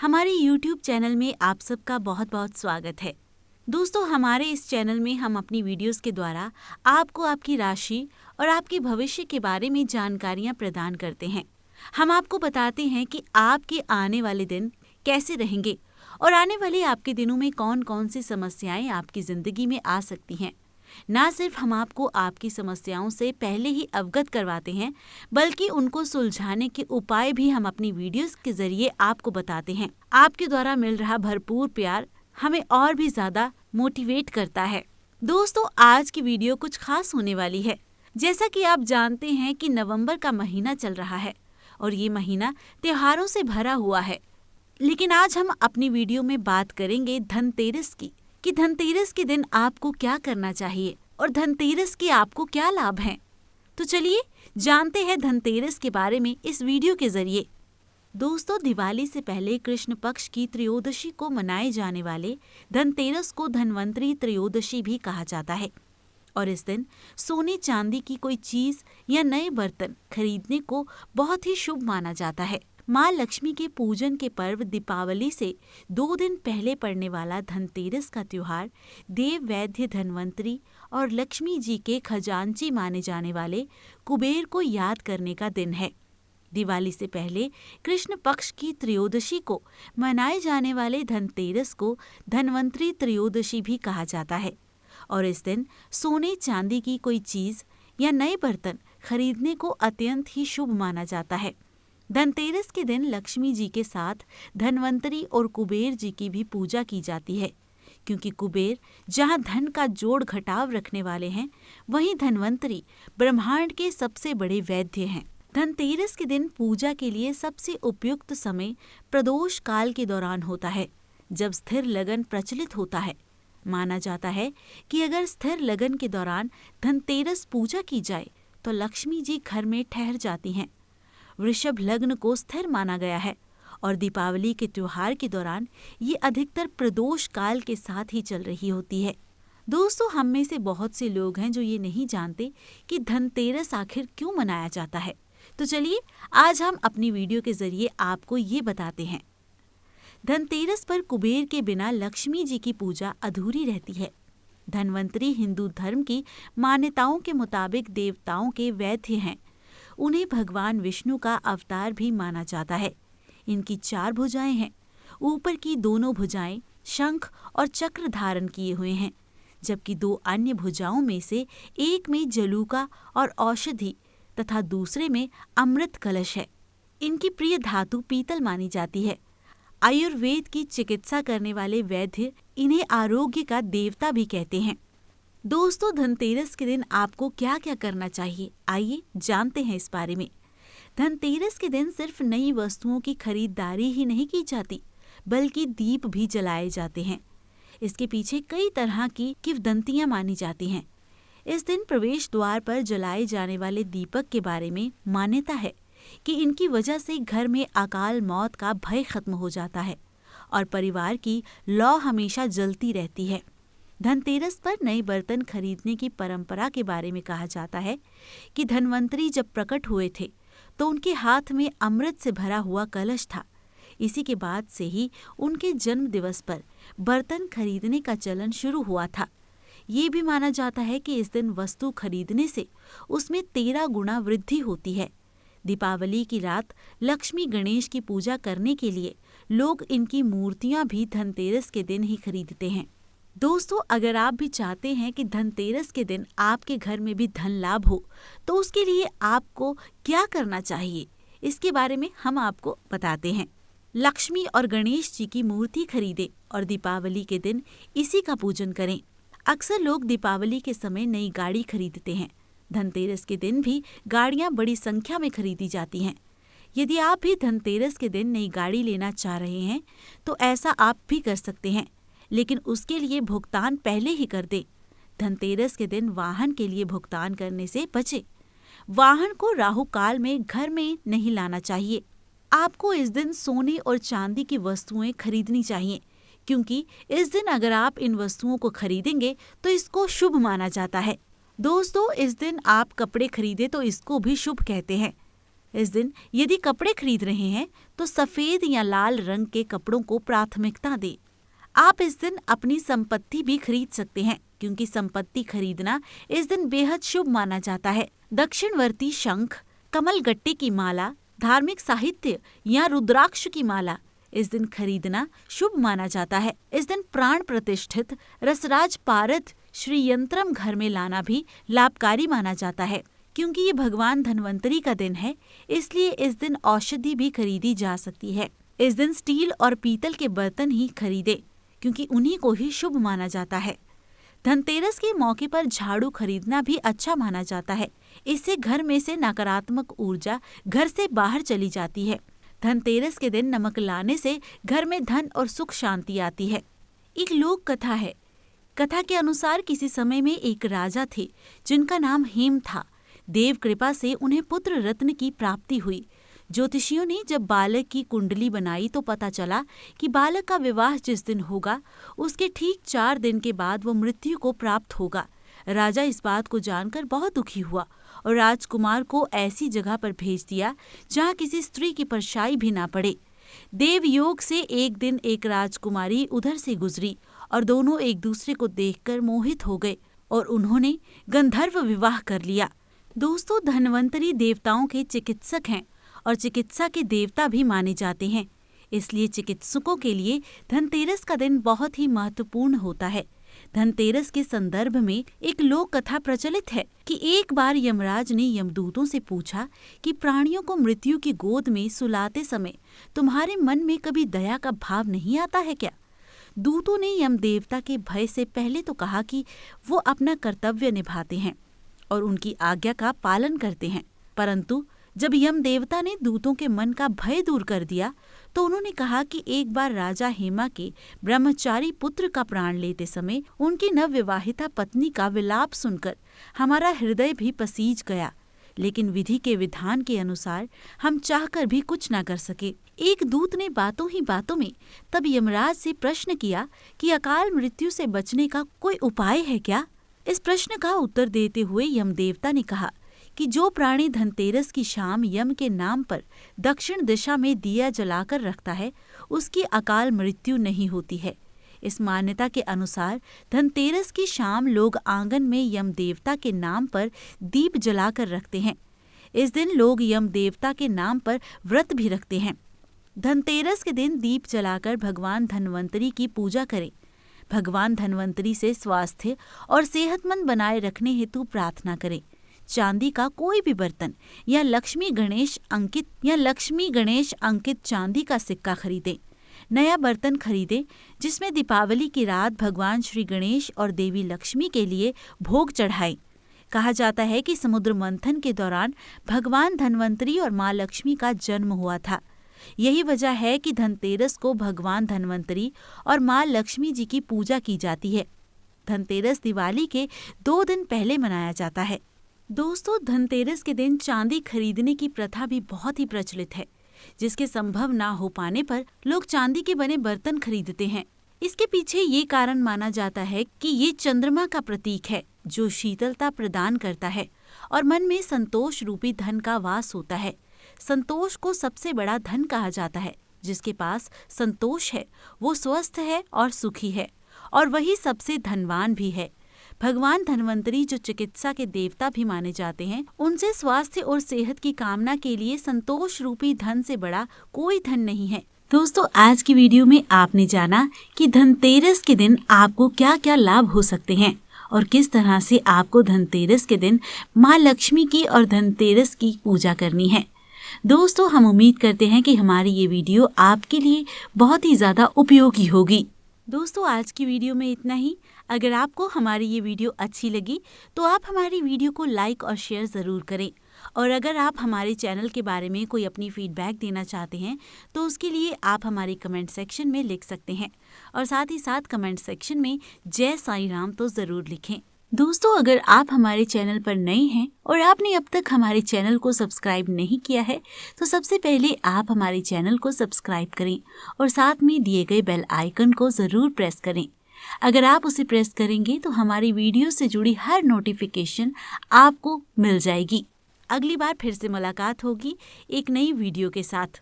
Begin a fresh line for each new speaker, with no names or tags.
हमारे YouTube channel में आप सबका बहुत बहुत स्वागत है। दोस्तों, हमारे इस चैनल में हम अपनी वीडियोस के द्वारा आपको आपकी राशि और आपके भविष्य के बारे में जानकारियां प्रदान करते हैं। हम आपको बताते हैं कि आपके आने वाले दिन कैसे रहेंगे और आने वाले आपके दिनों में कौन कौन सी समस्याएं आपकी जिंदगी में आ सकती हैं। ना सिर्फ हम आपको आपकी समस्याओं से पहले ही अवगत करवाते हैं, बल्कि उनको सुलझाने के उपाय भी हम अपनी वीडियोस के जरिए आपको बताते हैं। आपके द्वारा मिल रहा भरपूर प्यार हमें और भी ज्यादा मोटिवेट करता है। दोस्तों, आज की वीडियो कुछ खास होने वाली है। जैसा कि आप जानते हैं कि नवंबर का महीना चल रहा है और ये महीना त्योहारों से भरा हुआ है। लेकिन आज हम अपनी वीडियो में बात करेंगे धनतेरस की, कि धनतेरस के दिन आपको क्या करना चाहिए और धनतेरस के आपको क्या लाभ हैं। तो चलिए जानते हैं धनतेरस के बारे में इस वीडियो के जरिए। दोस्तों, दिवाली से पहले कृष्ण पक्ष की त्रयोदशी को मनाए जाने वाले धनतेरस को धन्वंतरी त्रयोदशी भी कहा जाता है और इस दिन सोने चांदी की कोई चीज या नए बर्तन खरीदने को बहुत ही शुभ माना जाता है। माँ लक्ष्मी के पूजन के पर्व दीपावली से 2 दिन पहले पड़ने वाला धनतेरस का त्योहार देव वैद्य धन्वंतरी और लक्ष्मी जी के खजांची माने जाने वाले कुबेर को याद करने का दिन है। दिवाली से पहले कृष्ण पक्ष की त्रयोदशी को मनाए जाने वाले धनतेरस को धन्वंतरी त्रयोदशी भी कहा जाता है और इस दिन सोने चांदी की कोई चीज या नए बर्तन खरीदने को अत्यंत ही शुभ माना जाता है। धनतेरस के दिन लक्ष्मी जी के साथ धन्वंतरी और कुबेर जी की भी पूजा की जाती है, क्योंकि कुबेर जहां धन का जोड़ घटाव रखने वाले हैं, वहीं धन्वंतरी ब्रह्मांड के सबसे बड़े वैद्य हैं। धनतेरस के दिन पूजा के लिए सबसे उपयुक्त समय प्रदोष काल के दौरान होता है, जब स्थिर लगन प्रचलित होता है। माना जाता है कि अगर स्थिर लगन के दौरान धनतेरस पूजा की जाए तो लक्ष्मी जी घर में ठहर जाती हैं। वृषभ लग्न को स्थिर माना गया है और दीपावली के त्योहार के दौरान ये अधिकतर प्रदोष काल के साथ ही चल रही होती है। दोस्तों, हम में से बहुत से लोग हैं जो ये नहीं जानते कि धनतेरस आखिर क्यों मनाया जाता है। तो चलिए आज हम अपनी वीडियो के जरिए आपको ये बताते हैं। धनतेरस पर कुबेर के बिना लक्ष्मी जी की पूजा अधूरी रहती है। धन्वंतरी हिंदू धर्म की मान्यताओं के मुताबिक देवताओं के वैद्य हैं। उन्हें भगवान विष्णु का अवतार भी माना जाता है। इनकी 4 भुजाएं हैं। ऊपर की दोनों भुजाएं शंख और चक्र धारण किए हुए हैं, जबकि 2 अन्य भुजाओं में से एक में जलूका और औषधि तथा दूसरे में अमृत कलश है। इनकी प्रिय धातु पीतल मानी जाती है। आयुर्वेद की चिकित्सा करने वाले वैद्य इन्हें आरोग्य का देवता भी कहते हैं। दोस्तों, धनतेरस के दिन आपको क्या क्या करना चाहिए, आइए जानते हैं इस बारे में। धनतेरस के दिन सिर्फ नई वस्तुओं की खरीदारी ही नहीं की जाती, बल्कि दीप भी जलाए जाते हैं। इसके पीछे कई तरह की किंवदंतियां मानी जाती हैं। इस दिन प्रवेश द्वार पर जलाए जाने वाले दीपक के बारे में मान्यता है कि इनकी वजह से घर में अकाल मौत का भय खत्म हो जाता है और परिवार की लौ हमेशा जलती रहती है। धनतेरस पर नए बर्तन खरीदने की परंपरा के बारे में कहा जाता है कि धन्वंतरी जब प्रकट हुए थे तो उनके हाथ में अमृत से भरा हुआ कलश था। इसी के बाद से ही उनके जन्म दिवस पर बर्तन खरीदने का चलन शुरू हुआ था। ये भी माना जाता है कि इस दिन वस्तु खरीदने से उसमें 13 गुना वृद्धि होती है। दीपावली की रात लक्ष्मी गणेश की पूजा करने के लिए लोग इनकी मूर्तियां भी धनतेरस के दिन ही खरीदते हैं। दोस्तों, अगर आप भी चाहते हैं कि धनतेरस के दिन आपके घर में भी धन लाभ हो, तो उसके लिए आपको क्या करना चाहिए, इसके बारे में हम आपको बताते हैं। लक्ष्मी और गणेश जी की मूर्ति खरीदें और दीपावली के दिन इसी का पूजन करें। अक्सर लोग दीपावली के समय नई गाड़ी खरीदते हैं। धनतेरस के दिन भी गाड़ियां बड़ी संख्या में खरीदी जाती हैं। यदि आप भी धनतेरस के दिन नई गाड़ी लेना चाह रहे हैं तो ऐसा आप भी कर सकते हैं, लेकिन उसके लिए भुगतान पहले ही कर दें। धनतेरस के दिन वाहन के लिए भुगतान करने से बचें। वाहन को राहु काल में घर में नहीं लाना चाहिए। आपको इस दिन सोने और चांदी की वस्तुएं खरीदनी चाहिए, क्योंकि इस दिन अगर आप इन वस्तुओं को खरीदेंगे तो इसको शुभ माना जाता है। दोस्तों, इस दिन आप कपड़े खरीदे तो इसको भी शुभ कहते हैं। इस दिन यदि कपड़े खरीद रहे हैं तो सफेद या लाल रंग के कपड़ों को प्राथमिकता दें। आप इस दिन अपनी संपत्ति भी खरीद सकते हैं क्योंकि संपत्ति खरीदना इस दिन बेहद शुभ माना जाता है। दक्षिणवर्ती शंख, कमल गट्टे की माला, धार्मिक साहित्य या रुद्राक्ष की माला इस दिन खरीदना शुभ माना जाता है। इस दिन प्राण प्रतिष्ठित रसराज पारद श्री यंत्रम घर में लाना भी लाभकारी माना जाता है। क्योंकि ये भगवान धन्वंतरी का दिन है, इसलिए इस दिन औषधि भी खरीदी जा सकती है। इस दिन स्टील और पीतल के बर्तन ही खरीदें क्योंकि उन्हीं को ही शुभ माना जाता है। धनतेरस के मौके पर झाड़ू खरीदना भी अच्छा माना जाता है। इससे घर में से नकारात्मक ऊर्जा घर से बाहर चली जाती है। धनतेरस के दिन नमक लाने से घर में धन और सुख शांति आती है। एक लोक कथा है। कथा के अनुसार किसी समय में एक राजा थे जिनका नाम हेम था। देव कृपा से उन्हें पुत्र रत्न की प्राप्ति हुई। ज्योतिषियों ने जब बालक की कुंडली बनाई तो पता चला कि बालक का विवाह जिस दिन होगा उसके ठीक 4 दिन के बाद वो मृत्यु को प्राप्त होगा। राजा इस बात को जानकर बहुत दुखी हुआ और राजकुमार को ऐसी जगह पर भेज दिया जहाँ किसी स्त्री की परछाई भी ना पड़े। देव योग से एक दिन एक राजकुमारी उधर से गुजरी और दोनों एक दूसरे को देखकर मोहित हो गए और उन्होंने गंधर्व विवाह कर लिया। दोस्तों, धन्वंतरी देवताओं के चिकित्सक हैं और चिकित्सा के देवता भी माने जाते हैं। इसलिए चिकित्सकों के लिए धनतेरस का दिन बहुत ही महत्वपूर्ण होता है। धनतेरस के संदर्भ में एक लोक कथा प्रचलित है कि एक बार यमराज ने यमदूतों से पूछा कि प्राणियों को मृत्यु की गोद में सुलाते समय तुम्हारे मन में कभी दया का भाव नहीं आता है क्या? दूतों ने यमदेवता के भय से पहले तो कहा कि वो अपना कर्तव्य निभाते हैं और उनकी आज्ञा का पालन करते हैं, परंतु जब यमदेवता ने दूतों के मन का भय दूर कर दिया तो उन्होंने कहा कि एक बार राजा हेमा के ब्रह्मचारी पुत्र का प्राण लेते समय उनकी नवविवाहिता पत्नी का विलाप सुनकर हमारा हृदय भी पसीज गया, लेकिन विधि के विधान के अनुसार हम चाहकर भी कुछ न कर सके। एक दूत ने बातों ही बातों में तब यमराज से प्रश्न किया कि अकाल मृत्यु से बचने का कोई उपाय है क्या? इस प्रश्न का उत्तर देते हुए यमदेवता ने कहा कि जो प्राणी धनतेरस की शाम यम के नाम पर दक्षिण दिशा में दिया जलाकर रखता है उसकी अकाल मृत्यु नहीं होती है। इस मान्यता के अनुसार धनतेरस की शाम लोग आंगन में यम देवता के नाम पर दीप जलाकर रखते हैं। इस दिन लोग यम देवता के नाम पर व्रत भी रखते हैं। धनतेरस के दिन दीप जलाकर भगवान धन्वंतरी की पूजा करें। भगवान धन्वंतरी से स्वास्थ्य और सेहतमंद बनाए रखने हेतु प्रार्थना करें। चांदी का कोई भी बर्तन या लक्ष्मी गणेश अंकित चांदी का सिक्का खरीदें। नया बर्तन खरीदें जिसमें दीपावली की रात भगवान श्री गणेश और देवी लक्ष्मी के लिए भोग चढ़ाएं। कहा जाता है कि समुद्र मंथन के दौरान भगवान धन्वंतरी और माँ लक्ष्मी का जन्म हुआ था। यही वजह है कि धनतेरस को भगवान धन्वंतरी और माँ लक्ष्मी जी की पूजा की जाती है। धनतेरस दिवाली के 2 दिन पहले मनाया जाता है। दोस्तों, धनतेरस के दिन चांदी खरीदने की प्रथा भी बहुत ही प्रचलित है, जिसके संभव ना हो पाने पर लोग चांदी के बने बर्तन खरीदते हैं। इसके पीछे ये कारण माना जाता है कि ये चंद्रमा का प्रतीक है जो शीतलता प्रदान करता है और मन में संतोष रूपी धन का वास होता है। संतोष को सबसे बड़ा धन कहा जाता है। जिसके पास संतोष है वो स्वस्थ है और सुखी है और वही सबसे धनवान भी है। भगवान धन्वंतरी जो चिकित्सा के देवता भी माने जाते हैं, उनसे स्वास्थ्य और सेहत की कामना के लिए संतोष रूपी धन से बड़ा कोई धन नहीं है। दोस्तों, आज की वीडियो में आपने जाना कि धनतेरस के दिन आपको क्या क्या लाभ हो सकते हैं और किस तरह से आपको धनतेरस के दिन माँ लक्ष्मी की और धनतेरस की पूजा करनी है। दोस्तों, हम उम्मीद करते हैं कि हमारी ये वीडियो आपके लिए बहुत ही ज़्यादा उपयोगी होगी। दोस्तों, आज की वीडियो में इतना ही। अगर आपको हमारी ये वीडियो अच्छी लगी तो आप हमारी वीडियो को लाइक और शेयर ज़रूर करें और अगर आप हमारे चैनल के बारे में कोई अपनी फीडबैक देना चाहते हैं तो उसके लिए आप हमारे कमेंट सेक्शन में लिख सकते हैं और साथ ही साथ कमेंट सेक्शन में जय साईं राम तो ज़रूर लिखें। दोस्तों, अगर आप हमारे चैनल पर नए हैं और आपने अब तक हमारे चैनल को सब्सक्राइब नहीं किया है तो सबसे पहले आप हमारे चैनल को सब्सक्राइब करें और साथ में दिए गए बेल आइकन को ज़रूर प्रेस करें। अगर आप उसे प्रेस करेंगे तो हमारी वीडियो से जुड़ी हर नोटिफिकेशन आपको मिल जाएगी। अगली बार फिर से मुलाकात होगी एक नई वीडियो के साथ।